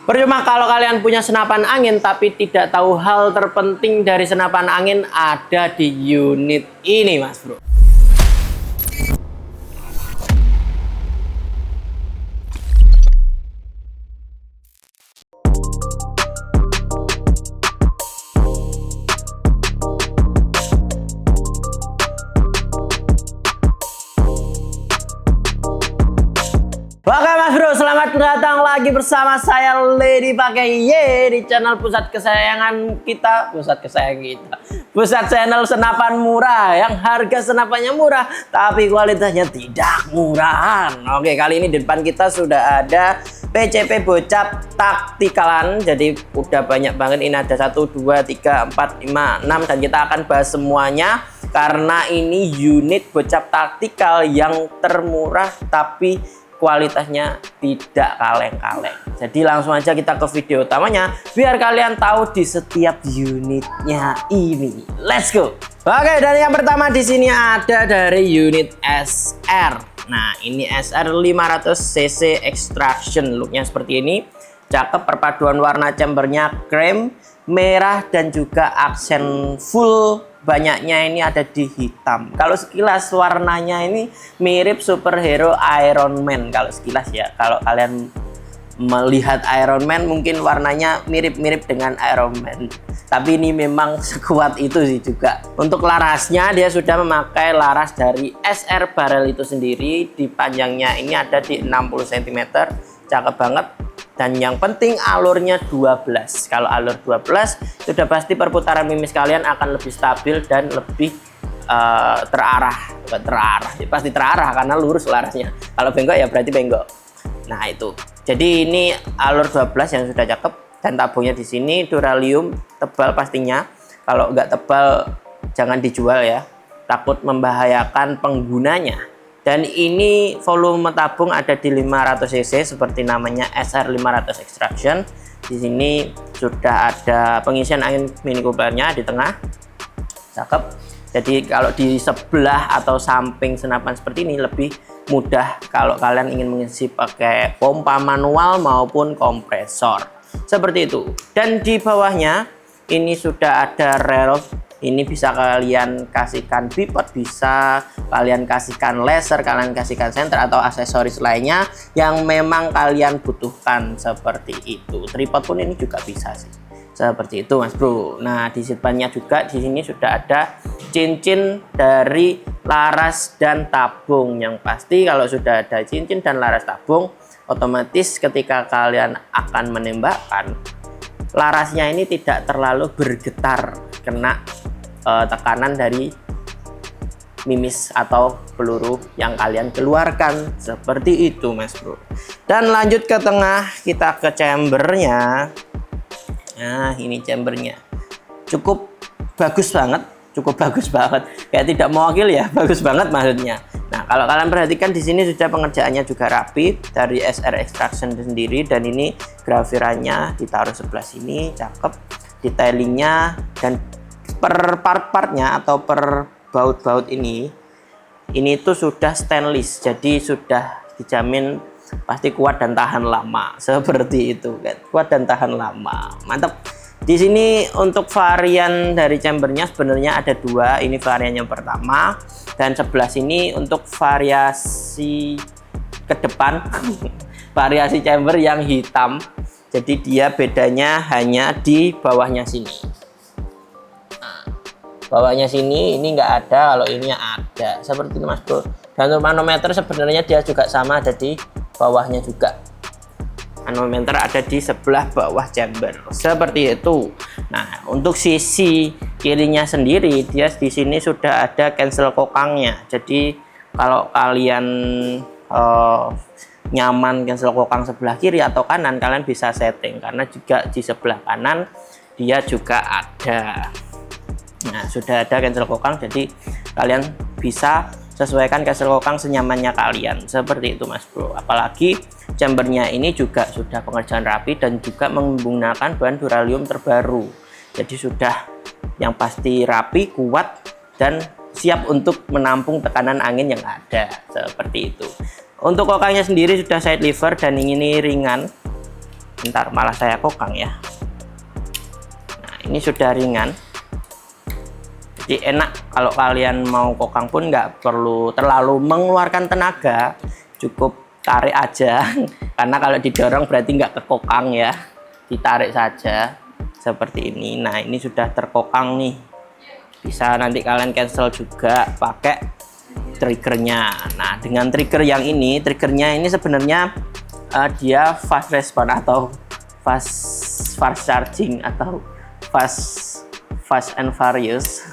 Percuma kalau kalian punya senapan angin tapi tidak tahu hal terpenting dari senapan angin ada di unit ini, Mas Bro. Oke Mas Bro, selamat datang lagi bersama saya Lady Pakai Y di channel pusat kesayangan kita, pusat channel senapan murah yang harga senapannya murah tapi kualitasnya tidak murahan. Oke, kali ini di depan kita sudah ada PCP Bocap Taktikalan. Jadi udah banyak banget, ini ada 1, 2, 3, 4, 5, 6 dan kita akan bahas semuanya karena ini unit Bocap Taktikal yang termurah tapi kualitasnya tidak kaleng-kaleng. Jadi langsung aja kita ke video utamanya biar kalian tahu di setiap unitnya ini. Let's go. Oke, dan yang pertama di sini ada dari unit SR. Nah, ini SR 500 cc Extraction, looknya seperti ini. Cakep, perpaduan warna chambernya krem, merah dan juga aksen full. Banyaknya ini ada di hitam. Kalau sekilas warnanya ini mirip superhero Iron Man. Kalau sekilas ya, kalau kalian melihat Iron Man mungkin warnanya mirip-mirip dengan Iron Man. Tapi ini memang sekuat itu sih juga. Untuk larasnya dia sudah memakai laras dari SR barrel itu sendiri. Di panjangnya ini ada di 60 cm. Cakep banget. Dan yang penting alurnya 12. Kalau alur 12 sudah pasti perputaran mimis kalian akan lebih stabil dan lebih terarah. Bukan terarah, ya pasti terarah karena lurus larasnya. Kalau bengkok ya berarti bengkok. Nah itu. Jadi ini alur 12 yang sudah cakep dan tabungnya di sini duralium tebal pastinya. Kalau nggak tebal jangan dijual ya. Takut membahayakan penggunanya. Dan ini volume tabung ada di 500 cc seperti namanya SR 500 Extraction. Di sini sudah ada pengisian angin mini couplernya di tengah. Cakep. Jadi kalau di sebelah atau samping senapan seperti ini lebih mudah kalau kalian ingin mengisi pakai pompa manual maupun kompresor. Seperti itu. Dan di bawahnya ini sudah ada rel. Ini bisa kalian kasihkan bipod, bisa kalian kasihkan laser, kalian kasihkan senter atau aksesoris lainnya yang memang kalian butuhkan seperti itu. Tripod pun ini juga bisa sih. Seperti itu Mas Bro. Nah, di depannya juga di sini sudah ada cincin dari laras dan tabung. Yang pasti kalau sudah ada cincin dan laras tabung, otomatis ketika kalian akan menembakkan, larasnya ini tidak terlalu bergetar kena tekanan dari mimis atau peluru yang kalian keluarkan. Seperti itu Mas Bro. Dan lanjut ke tengah, kita ke chambernya. Nah, ini chambernya cukup bagus banget, kayak tidak mewakil ya, bagus banget maksudnya. Nah, kalau kalian perhatikan di sini sudah pengerjaannya juga rapi dari SR Extraction sendiri, dan ini grafirannya ditaruh sebelah sini, cakep. Detailingnya dan per part-partnya atau per baut-baut ini tuh sudah stainless, jadi sudah dijamin pasti kuat dan tahan lama. Seperti itu kan, kuat dan tahan lama, mantap. Di sini untuk varian dari chambernya sebenarnya ada dua. Ini varian yang pertama, dan sebelah sini untuk variasi ke depan variasi chamber yang hitam. Jadi dia bedanya hanya di bawahnya sini. Bawahnya sini ini nggak ada, kalau ini ada. Seperti itu Mas Bro. Dan untuk manometer sebenarnya dia juga sama, ada di bawahnya juga. Manometer ada di sebelah bawah chamber. Seperti itu. Nah, untuk sisi kirinya sendiri dia di sini sudah ada cancel kokangnya. Jadi kalau kalian nyaman cancel kokang sebelah kiri atau kanan, kalian bisa setting karena juga di sebelah kanan dia juga ada. Nah, sudah ada cancel kokang, jadi kalian bisa sesuaikan cancel kokang senyamannya kalian. Seperti itu Mas Bro. Apalagi chambernya ini juga sudah pengerjaan rapi dan juga menggunakan bahan duralium terbaru. Jadi sudah yang pasti rapi, kuat, dan siap untuk menampung tekanan angin yang ada. Seperti itu. Untuk kokangnya sendiri sudah side lever dan ini ringan. Bentar, malah saya kokang ya. Nah, ini sudah ringan. Jadi enak kalau kalian mau kokang pun nggak perlu terlalu mengeluarkan tenaga, cukup tarik aja. Karena kalau didorong berarti nggak kekokang ya, ditarik saja seperti ini. Nah, ini sudah terkokang nih. Bisa nanti kalian cancel juga pakai triggernya. Nah, dengan trigger yang ini, triggernya ini sebenarnya dia fast response atau fast charging atau fast and furious.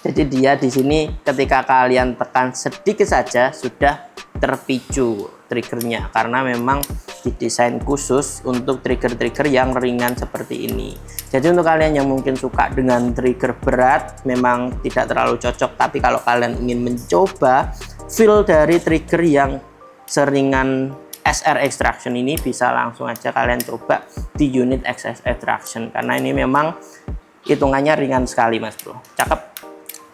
Jadi dia di sini ketika kalian tekan sedikit saja sudah terpicu triggernya, karena memang didesain khusus untuk trigger-trigger yang ringan seperti ini. Jadi untuk kalian yang mungkin suka dengan trigger berat memang tidak terlalu cocok, tapi kalau kalian ingin mencoba feel dari trigger yang seringan SR Extraction ini, bisa langsung aja kalian coba di unit XS Extraction, karena ini memang hitungannya ringan sekali mas bro, cakep.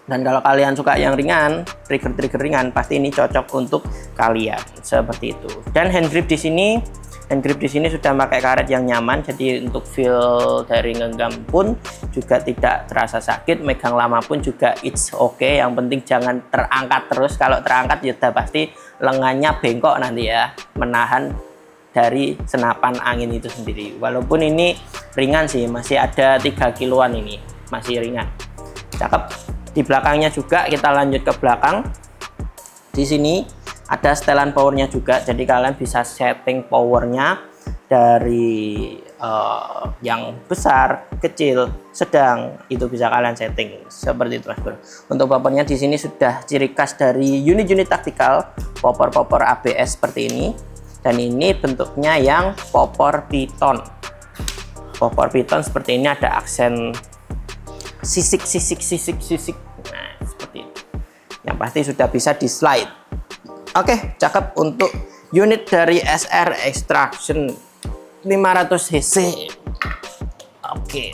Dan kalau kalian suka yang ringan, trigger ringan, pasti ini cocok untuk kalian seperti itu. Dan hand grip di sini sudah pakai karet yang nyaman, jadi untuk feel dari ngenggam pun juga tidak terasa sakit, megang lama pun juga it's okay. Yang penting jangan terangkat terus, kalau terangkat ya udah pasti lengannya bengkok nanti ya, menahan dari senapan angin itu sendiri. Walaupun ini ringan sih, masih ada 3 kiloan ini, masih ringan, cakep. Di belakangnya juga kita lanjut ke belakang. Di sini ada setelan powernya juga, jadi kalian bisa setting powernya dari yang besar, kecil, sedang, itu bisa kalian setting seperti itu mas bro. Untuk poppernya di sini sudah ciri khas dari unit-unit taktikal, popper ABS seperti ini. Dan ini bentuknya yang popper piton. Popper piton seperti ini, ada aksen sisik. Nah, seperti itu. Yang pasti sudah bisa di slide. Oke, cakep untuk unit dari SR Extraction 500 cc. Oke.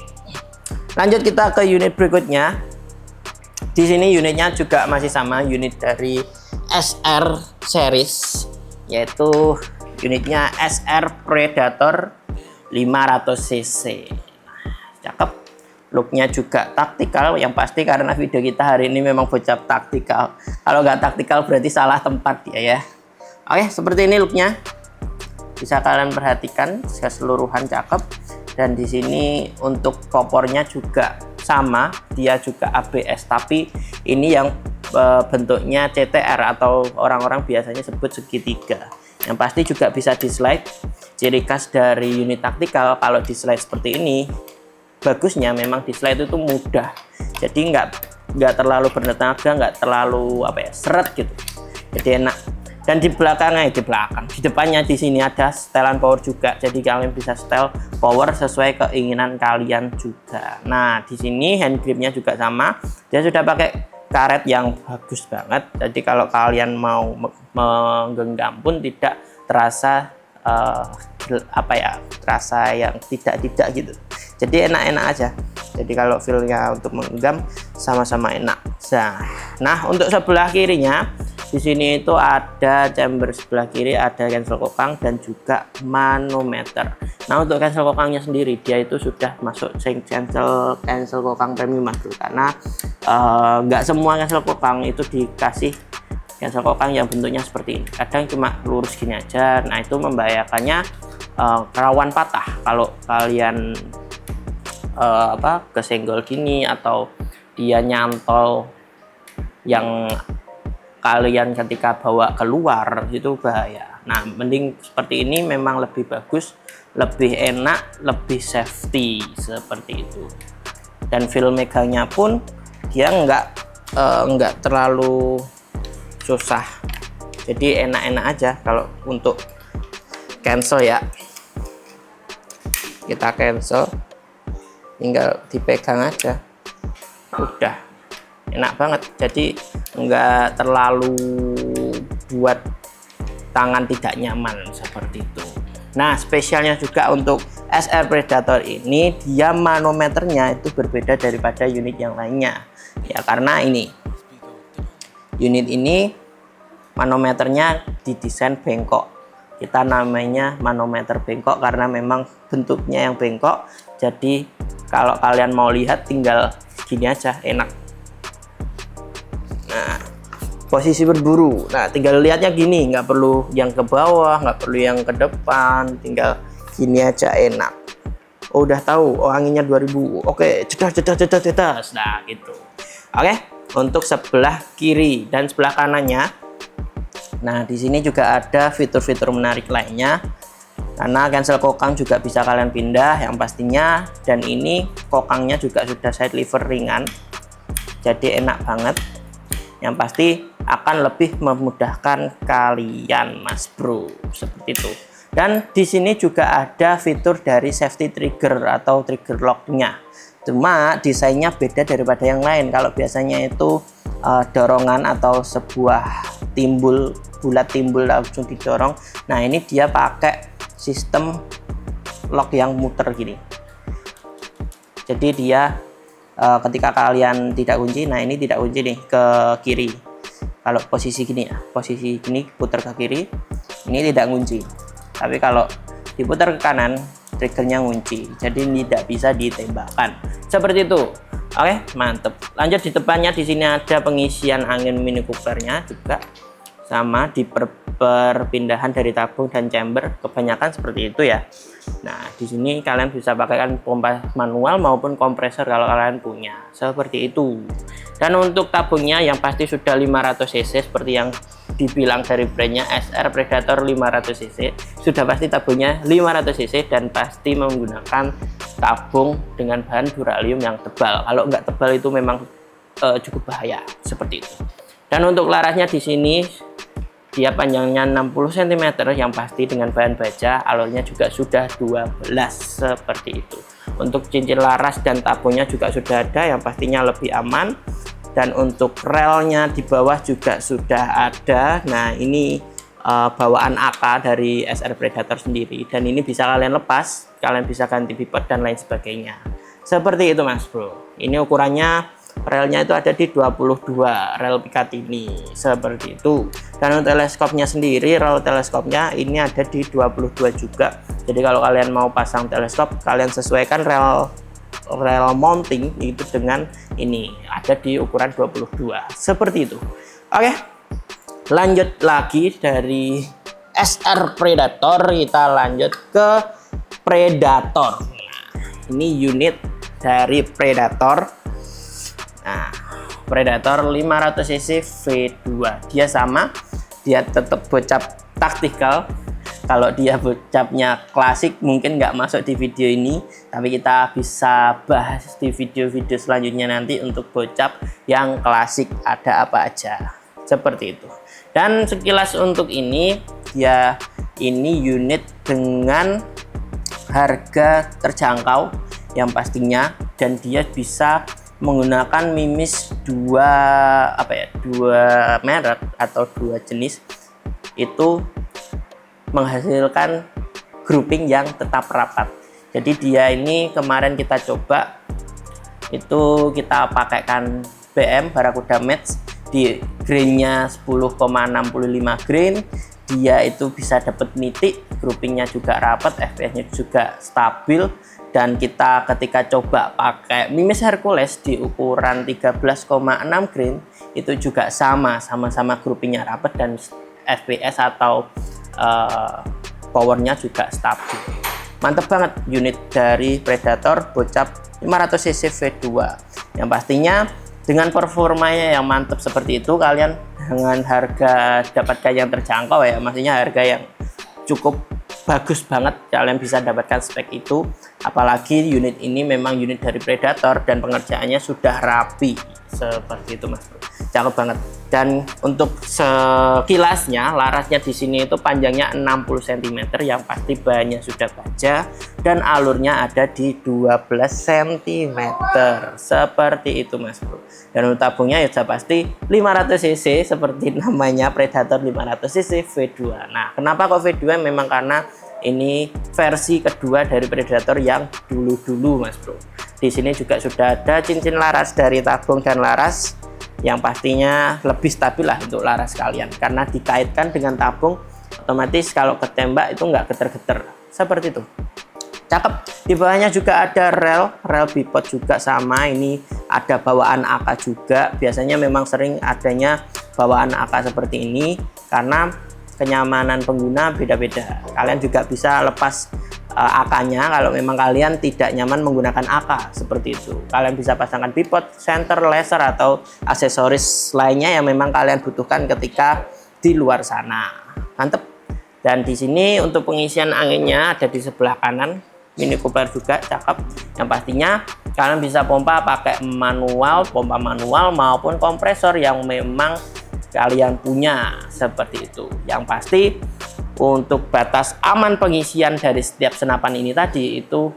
Lanjut kita ke unit berikutnya. Di sini unitnya juga masih sama, unit dari SR series, yaitu unitnya SR Predator 500 cc. Cakep. Looknya juga taktikal, yang pasti karena video kita hari ini memang bocah taktikal. Kalau nggak taktikal berarti salah tempat ya. Oke, seperti ini looknya. Bisa kalian perhatikan keseluruhan cakep. Dan di sini untuk kopornya juga sama, dia juga ABS, tapi ini yang bentuknya CTR atau orang-orang biasanya sebut segitiga. Yang pasti juga bisa di slide. Ciri khas dari unit taktikal kalau di slide seperti ini, bagusnya memang di slide itu mudah, jadi nggak terlalu bertenaga, nggak terlalu seret gitu, jadi enak. Dan di depannya di sini ada setelan power juga, jadi kalian bisa setel power sesuai keinginan kalian juga. Nah, di sini hand gripnya juga sama, dia sudah pakai karet yang bagus banget, jadi kalau kalian mau menggenggam pun tidak terasa terasa yang tidak gitu. Jadi enak-enak aja. Jadi kalau feelnya untuk menggenggam sama-sama enak. Nah, untuk sebelah kirinya di sini itu ada chamber, sebelah kiri ada cancel kokang dan juga manometer. Nah, untuk cancel kokangnya sendiri dia itu sudah masuk cancel kokang premium mas bro, karena nggak semua cancel kokang itu dikasih cancel kokang yang bentuknya seperti ini. Kadang cuma lurus gini aja. Nah, itu membahayakannya rawan patah kalau kalian kesenggol gini atau dia nyantol yang kalian ketika bawa keluar, itu bahaya. Nah, mending seperti ini memang lebih bagus, lebih enak, lebih safety seperti itu. Dan feel megangnya pun dia nggak terlalu susah, jadi enak-enak aja. Kalau untuk cancel ya, kita cancel, tinggal dipegang aja, udah enak banget. Jadi nggak terlalu buat tangan tidak nyaman seperti itu. Nah, spesialnya juga untuk SR Predator ini, dia manometernya itu berbeda daripada unit yang lainnya ya, karena ini unit ini manometernya didesain bengkok. Kita namanya manometer bengkok karena memang bentuknya yang bengkok. Jadi kalau kalian mau lihat tinggal gini aja, enak. Nah, posisi berburu. Nah, tinggal lihatnya gini, nggak perlu yang ke bawah, nggak perlu yang ke depan, tinggal gini aja, enak. Oh, udah tahu, oh anginnya 2000. Oke, cedas. Nah, gitu. Oke, untuk sebelah kiri dan sebelah kanannya. Nah, di sini juga ada fitur-fitur menarik lainnya. Karena cancel kokang juga bisa kalian pindah yang pastinya, dan ini kokangnya juga sudah side lever ringan. Jadi enak banget. Yang pasti akan lebih memudahkan kalian, Mas Bro. Seperti itu. Dan di sini juga ada fitur dari safety trigger atau trigger lock-nya. Cuma desainnya beda daripada yang lain. Kalau biasanya itu dorongan atau sebuah bulat timbul langsung didorong. Nah, ini dia pakai sistem lock yang muter gini. Jadi dia ketika kalian tidak kunci, nah ini tidak kunci nih ke kiri. Kalau posisi gini ya, posisi gini putar ke kiri, ini tidak kunci. Tapi kalau diputar ke kanan, triggernya ngunci. Jadi tidak bisa ditembakkan. Seperti itu. Oke, mantep. Lanjut di depannya, di sini ada pengisian angin Mini Coopernya juga. Sama di perpindahan dari tabung dan chamber, kebanyakan seperti itu ya. Nah, di sini kalian bisa pakaikan pompa manual maupun kompresor kalau kalian punya, seperti itu. Dan untuk tabungnya yang pasti sudah 500 cc seperti yang dibilang dari brandnya, SR Predator 500 cc, sudah pasti tabungnya 500 cc dan pasti menggunakan tabung dengan bahan duralium yang tebal. Kalau nggak tebal itu memang cukup bahaya, seperti itu. Dan untuk larasnya di sini dia panjangnya 60 cm yang pasti dengan bahan baja, alurnya juga sudah 12, seperti itu. Untuk cincin laras dan tabungnya juga sudah ada yang pastinya lebih aman. Dan untuk relnya di bawah juga sudah ada. Nah, ini bawaan AK dari SR Predator sendiri, dan ini bisa kalian lepas, kalian bisa ganti pipet dan lain sebagainya. Seperti itu, Mas Bro. Ini ukurannya, relnya itu ada di 22 rel Picatinny, seperti itu. Dan untuk teleskopnya sendiri, rel teleskopnya ini ada di 22 juga. Jadi kalau kalian mau pasang teleskop, kalian sesuaikan rel mounting itu dengan ini, ada di ukuran 22, seperti itu. Oke, lanjut lagi dari SR Predator, kita lanjut ke Predator. Nah, ini unit dari Predator. Nah, Predator 500 cc V2, dia sama, dia tetap bocap taktikal. Kalau dia bocapnya klasik mungkin nggak masuk di video ini, tapi kita bisa bahas di video-video selanjutnya nanti untuk bocap yang klasik ada apa aja, seperti itu. Dan sekilas untuk ini, ya ini unit dengan harga terjangkau yang pastinya, dan dia bisa menggunakan mimis dua merek atau dua jenis, itu menghasilkan grouping yang tetap rapat. Jadi dia ini kemarin kita coba itu kita pakaikan BM Barracuda Match di grainnya 10,65 grain. Dia itu bisa dapat nitik, groupingnya juga rapat, FPS-nya juga stabil. Dan kita ketika coba pakai mimis Hercules di ukuran 13,6 grain, itu juga sama-sama groupingnya rapat dan FPS atau powernya juga stabil. Mantep banget unit dari Predator bocap 500 cc V2, yang pastinya dengan performanya yang mantep seperti itu, kalian dengan harga dapatkan yang terjangkau ya, maksudnya harga yang cukup bagus banget, kalian bisa dapatkan spek itu. Apalagi unit ini memang unit dari Predator dan pengerjaannya sudah rapi, seperti itu, Mas Bro. Cakep banget. Dan untuk sekilasnya, larasnya di sini itu panjangnya 60 cm, yang pasti bahannya sudah baja dan alurnya ada di 12 cm, seperti itu, Mas Bro. Dan untuk tabungnya ya sudah pasti 500 cc seperti namanya, Predator 500 cc V2. Nah, kenapa kok V2? Memang karena ini versi kedua dari Predator yang dulu-dulu, Mas Bro. Di sini juga sudah ada cincin laras dari tabung dan laras, yang pastinya lebih stabil lah untuk laras kalian, karena dikaitkan dengan tabung otomatis kalau ketembak itu nggak geter-geter seperti itu. Cakep. Di bawahnya juga ada rel bipod juga sama. Ini ada bawaan AK juga. Biasanya memang sering adanya bawaan AK seperti ini karena kenyamanan pengguna beda-beda. Kalian juga bisa lepas AK-nya kalau memang kalian tidak nyaman menggunakan AK seperti itu. Kalian bisa pasangkan bipod, senter, laser atau aksesoris lainnya yang memang kalian butuhkan ketika di luar sana. Mantep. Dan di sini untuk pengisian anginnya ada di sebelah kanan. Mini Cooper juga cakep. Yang pastinya kalian bisa pompa pakai pompa manual maupun kompresor yang memang kalian punya seperti itu. Yang pasti untuk batas aman pengisian dari setiap senapan ini tadi itu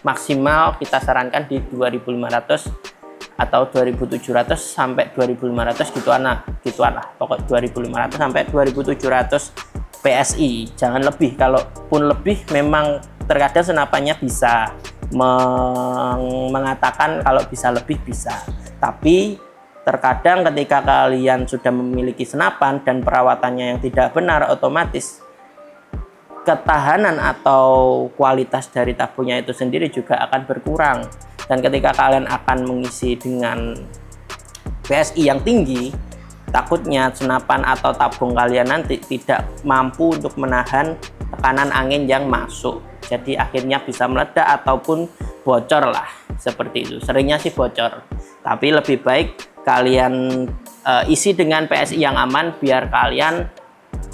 maksimal kita sarankan di 2500 atau 2700 sampai 2500 gituan lah pokok 2500 sampai 2700 PSI, jangan lebih. Kalaupun lebih memang terkadang senapannya bisa mengatakan kalau bisa lebih bisa, tapi terkadang ketika kalian sudah memiliki senapan dan perawatannya yang tidak benar, otomatis ketahanan atau kualitas dari tabungnya itu sendiri juga akan berkurang. Dan ketika kalian akan mengisi dengan PSI yang tinggi, takutnya senapan atau tabung kalian nanti tidak mampu untuk menahan tekanan angin yang masuk. Jadi akhirnya bisa meledak ataupun bocor lah, seperti itu. Seringnya sih bocor, tapi lebih baik kalian isi dengan PSI yang aman biar kalian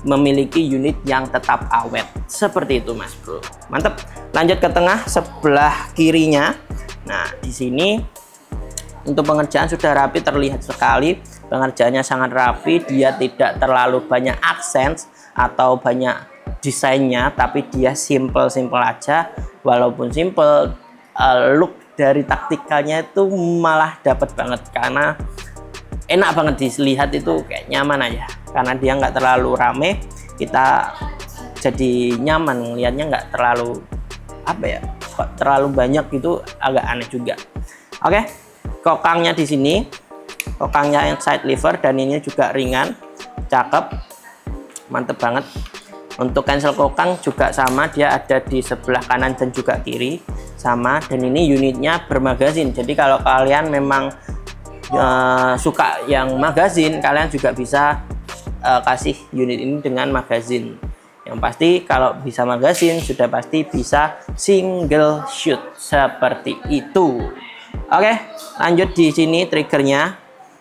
memiliki unit yang tetap awet. Seperti itu Mas Bro. Mantap. Lanjut ke tengah sebelah kirinya. Nah, di sini untuk pengerjaan sudah rapi, terlihat sekali. Pengerjaannya sangat rapi, dia tidak terlalu banyak aksen atau banyak desainnya, tapi dia simple aja. Walaupun simple, look dari taktikalnya itu malah dapat banget karena enak banget dilihat, itu kayak nyaman aja karena dia nggak terlalu rame, kita jadi nyaman lihatnya, nggak terlalu kok terlalu banyak gitu, agak aneh juga. Oke, kokangnya di sini, kokangnya yang side lever dan ini juga ringan, cakep, mantep banget. Untuk cancel kokang juga sama, dia ada di sebelah kanan dan juga kiri sama, dan ini unitnya bermagazin. Jadi kalau kalian memang suka yang magazin, kalian juga bisa kasih unit ini dengan magazin. Yang pasti kalau bisa magazin sudah pasti bisa single shoot seperti itu. Oke, lanjut di sini triggernya.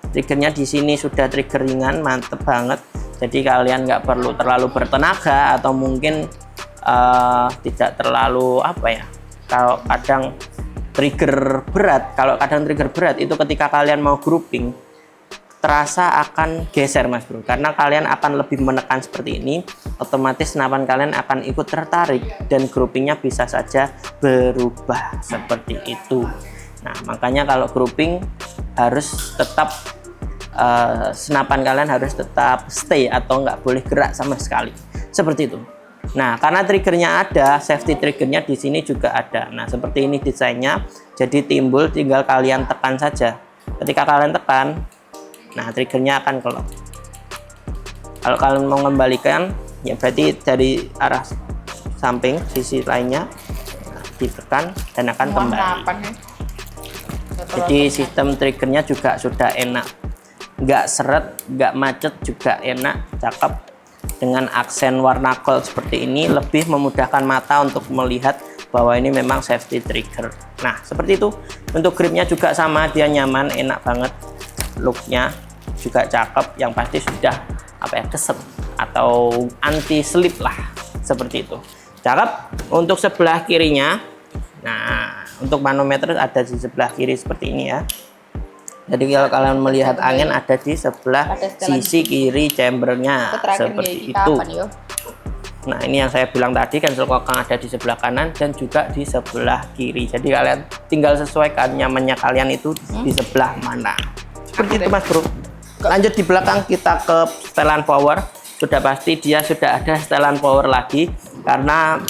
Triggernya di sini sudah trigger ringan, mantep banget. Jadi kalian nggak perlu terlalu bertenaga atau mungkin tidak terlalu kalau kadang trigger berat itu ketika kalian mau grouping terasa akan geser Mas Bro, karena kalian akan lebih menekan seperti ini, otomatis senapan kalian akan ikut tertarik dan groupingnya bisa saja berubah seperti itu. Nah, makanya kalau grouping harus tetap senapan kalian harus tetap stay atau nggak boleh gerak sama sekali seperti itu. Nah, karena triggernya ada, safety triggernya di sini juga ada. Nah, seperti ini desainnya, jadi timbul, tinggal kalian tekan saja. Ketika kalian tekan, nah triggernya akan keluar. Kalau kalian mau mengembalikan, ya berarti dari arah samping sisi lainnya ditekan dan akan kembali. Jadi sistem triggernya juga sudah enak, nggak seret, nggak macet, juga enak, cakep. Dengan aksen warna gold seperti ini lebih memudahkan mata untuk melihat bahwa ini memang safety trigger. Nah, seperti itu. Untuk gripnya juga sama, dia nyaman, enak banget. Looknya juga cakep, yang pasti sudah keset atau anti slip lah, seperti itu. Cakep. Untuk sebelah kirinya, nah untuk manometer ada di sebelah kiri seperti ini ya. Jadi kalau kalian melihat angin ada di sebelah sisi kiri chambernya seperti itu. Nah, ini yang saya bilang tadi, cancel kokang ada di sebelah kanan dan juga di sebelah kiri. Jadi kalian tinggal sesuaikan nyamannya kalian itu di sebelah mana. Seperti itu Mas Bro. Lanjut di belakang kita ke setelan power. Sudah pasti dia sudah ada setelan power lagi karena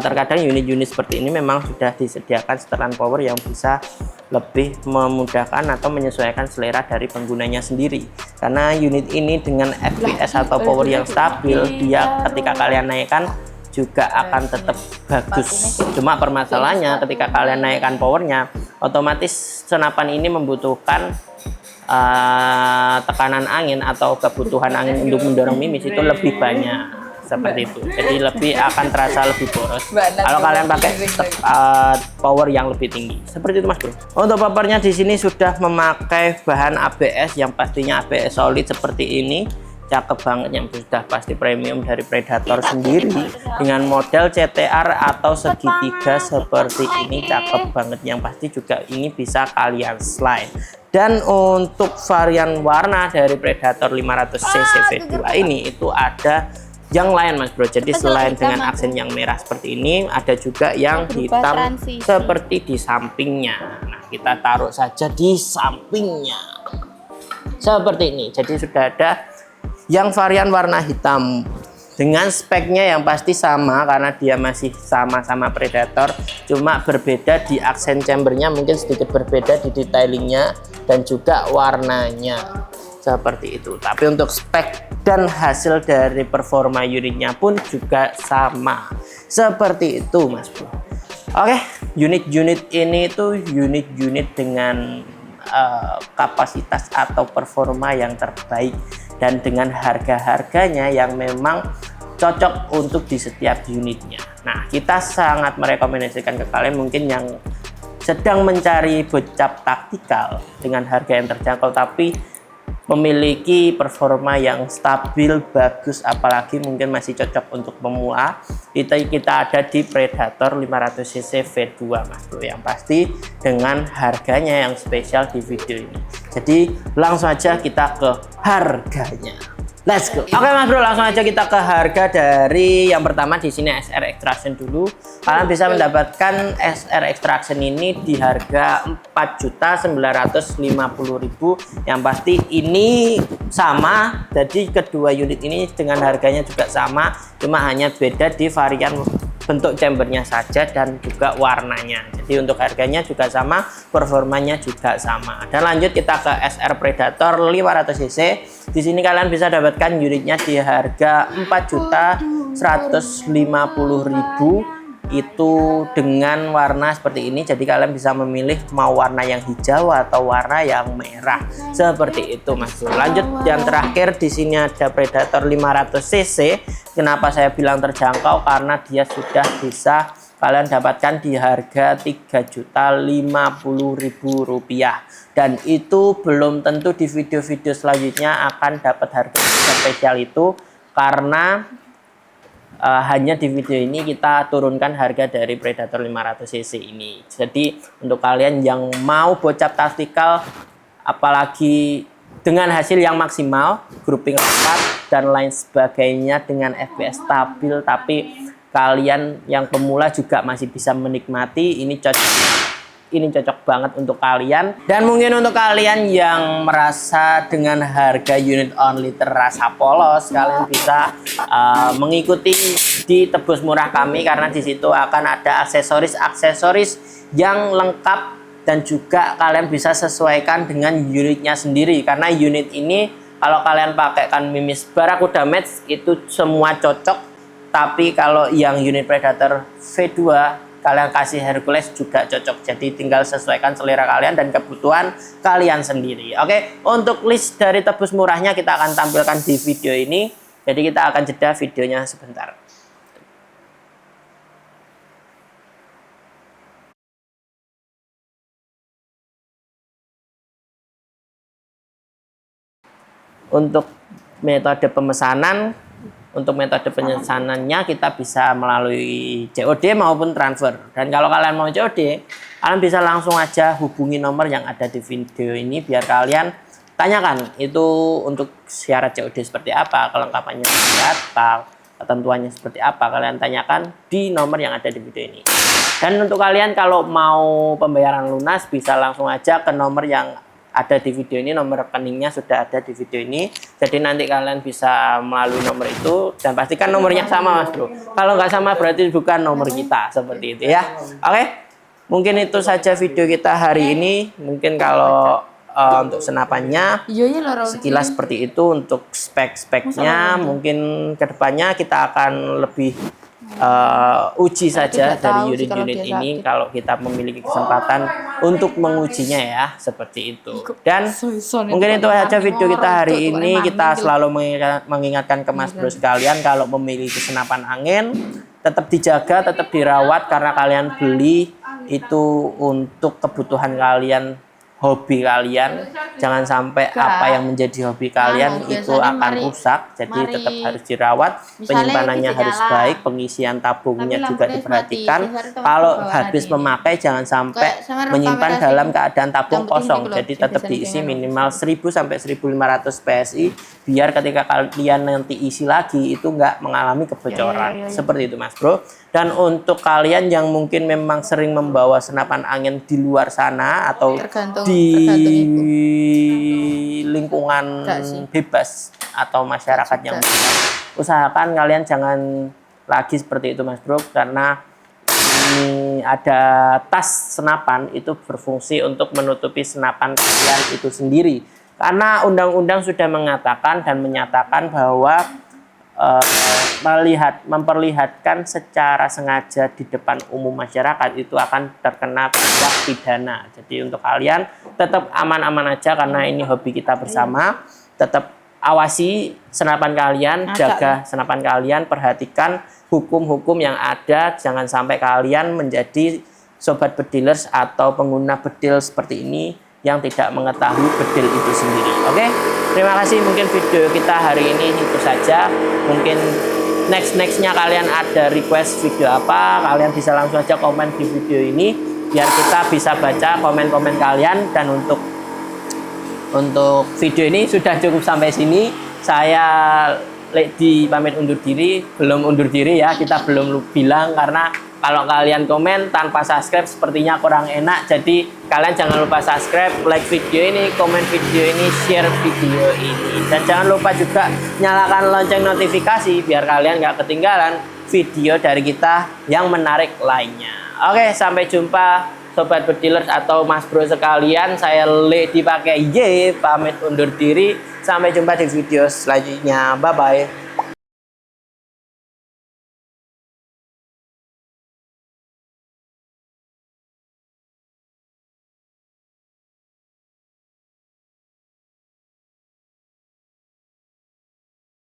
terkadang unit-unit seperti ini memang sudah disediakan setelan power yang bisa lebih memudahkan atau menyesuaikan selera dari penggunanya sendiri. Karena unit ini dengan FPS atau power yang stabil, dia ketika kalian naikkan juga akan tetap bagus. Cuma permasalahannya ketika kalian naikkan powernya, otomatis senapan ini membutuhkan tekanan angin atau kebutuhan angin untuk mendorong mimis itu lebih banyak seperti itu. Jadi lebih akan terasa lebih boros kalau kalian pakai power yang lebih tinggi. Seperti itu Mas Bro. Untuk bumpernya di sini sudah memakai bahan ABS yang pastinya ABS solid seperti ini. Cakep banget, yang sudah pasti premium dari Predator sendiri dengan model CTR atau segitiga seperti ini. Cakep banget, yang pasti juga ini bisa kalian slide. Dan untuk varian warna dari Predator 500cc V2 ini itu ada yang lain Mas Bro. Jadi selain dengan aksen yang merah seperti ini, ada juga yang hitam seperti di sampingnya. Nah, kita taruh saja di sampingnya seperti ini. Jadi sudah ada yang varian warna hitam dengan speknya yang pasti sama karena dia masih sama-sama Predator, cuma berbeda di aksen chambernya, mungkin sedikit berbeda di detailingnya dan juga warnanya seperti itu. Tapi untuk spek dan hasil dari performa unitnya pun juga sama seperti itu Mas Bro. Oke, unit-unit ini itu unit-unit dengan kapasitas atau performa yang terbaik dan dengan harga-harganya yang memang cocok untuk di setiap unitnya. Nah, kita sangat merekomendasikan ke kalian mungkin yang sedang mencari bocap taktikal dengan harga yang terjangkau tapi memiliki performa yang stabil, bagus, apalagi mungkin masih cocok untuk pemula. Kita ada di Predator 500cc V2 Mas Bro, yang pasti dengan harganya yang spesial di video ini. Jadi langsung aja kita ke harganya. Let's go. Oke Mas Bro, langsung aja kita ke harga dari yang pertama di sini SR Extraction dulu. Kalian bisa mendapatkan SR Extraction ini di harga 4.950.000. Yang pasti ini sama. Jadi kedua unit ini dengan harganya juga sama, cuma hanya beda di varian bentuk chambernya saja dan juga warnanya. Jadi untuk harganya juga sama, performanya juga sama. Dan lanjut kita ke SR Predator 500cc. Di sini kalian bisa dapatkan unitnya di harga 4.150.000 itu dengan warna seperti ini. Jadi kalian bisa memilih mau warna yang hijau atau warna yang merah seperti itu Mas Bro. Lanjut yang terakhir di sini ada Predator 500cc. Kenapa saya bilang terjangkau? Karena dia sudah bisa kalian dapatkan di harga Rp3.050.000 dan itu belum tentu di video-video selanjutnya akan dapat harga spesial itu karena hanya di video ini kita turunkan harga dari Predator 500cc ini. Jadi untuk kalian yang mau bocap taktikal apalagi dengan hasil yang maksimal, grouping lengkap dan lain sebagainya dengan FPS stabil, tapi kalian yang pemula juga masih bisa menikmati, ini cocok banget untuk kalian. Dan mungkin untuk kalian yang merasa dengan harga unit only terasa polos, kalian bisa mengikuti di Tebus Murah kami karena di situ akan ada aksesoris yang lengkap dan juga kalian bisa sesuaikan dengan unitnya sendiri. Karena unit ini kalau kalian pakaikan mimis Barakuda Match itu semua cocok, tapi kalau yang unit Predator V2 kalian kasih Hercules juga cocok. Jadi tinggal sesuaikan selera kalian dan kebutuhan kalian sendiri. Oke, untuk list dari Tebus Murahnya kita akan tampilkan di video ini. Jadi kita akan jeda videonya sebentar. Untuk metode pemesanan, kita bisa melalui COD maupun transfer. Dan kalau kalian mau COD, kalian bisa langsung aja hubungi nomor yang ada di video ini biar kalian tanyakan itu untuk syarat COD seperti apa, kelengkapannya seperti apa, ketentuannya seperti apa, kalian tanyakan di nomor yang ada di video ini. Dan untuk kalian kalau mau pembayaran lunas bisa langsung aja ke nomor yang ada di video ini, nomor rekeningnya sudah ada di video ini. Jadi nanti kalian bisa melalui nomor itu dan pastikan nomornya sama Mas Bro. Kalau nggak sama berarti bukan nomor kita, seperti itu ya. Oke. mungkin itu saja video kita hari ini. Mungkin kalau untuk senapannya sekilas seperti itu. Untuk spek-speknya mungkin kedepannya kita akan lebih uji saja dari unit-unit ini kalau kita memiliki kesempatan untuk mengujinya ya, seperti itu. Dan mungkin itu saja video kita hari ini. Kita selalu mengingatkan ke Mas Bro sekalian, kalau memiliki senapan angin tetap dijaga, tetap dirawat, karena kalian beli itu untuk kebutuhan kalian, hobi kalian. Jangan sampai apa yang menjadi hobi kalian itu akan rusak. Jadi tetap harus dirawat, penyimpanannya harus baik, pengisian tabungnya juga diperhatikan. Kalau habis memakai jangan sampai menyimpan dalam keadaan tabung kosong. Jadi tetap diisi minimal 1000 sampai 1500 PSI, biar ketika kalian nanti isi lagi itu nggak mengalami kebocoran. Seperti itu Mas Bro. Dan untuk kalian yang mungkin memang sering membawa senapan angin di luar sana atau di lingkungan bebas atau masyarakat yang usahakan kalian jangan lagi seperti itu Mas Bro, karena ini ada tas senapan itu berfungsi untuk menutupi senapan kalian itu sendiri, karena undang-undang sudah mengatakan dan menyatakan bahwa memperlihatkan secara sengaja di depan umum masyarakat itu akan terkena tindak pidana. Jadi untuk kalian tetap aman-aman aja, karena ini hobi kita bersama. Tetap awasi senapan kalian, jaga senapan kalian, perhatikan hukum-hukum yang ada. Jangan sampai kalian menjadi sobat bedilers atau pengguna bedil seperti ini yang tidak mengetahui bedil itu sendiri. Oke, terima kasih. Mungkin video kita hari ini itu saja. Mungkin nextnya kalian ada request video apa, kalian bisa langsung aja komen di video ini, biar kita bisa baca komen-komen kalian. Dan untuk video ini sudah cukup sampai sini. Saya Lady pamit undur diri. Belum undur diri ya, kita belum bilang, karena kalau kalian komen tanpa subscribe sepertinya kurang enak. Jadi kalian jangan lupa subscribe, like video ini, komen video ini, share video ini. Dan jangan lupa juga nyalakan lonceng notifikasi biar kalian nggak ketinggalan video dari kita yang menarik lainnya. Oke, sampai jumpa sobat bedilers atau Mas Bro sekalian. Saya Lady pakai Y pamit undur diri. Sampai jumpa di video selanjutnya. Bye-bye.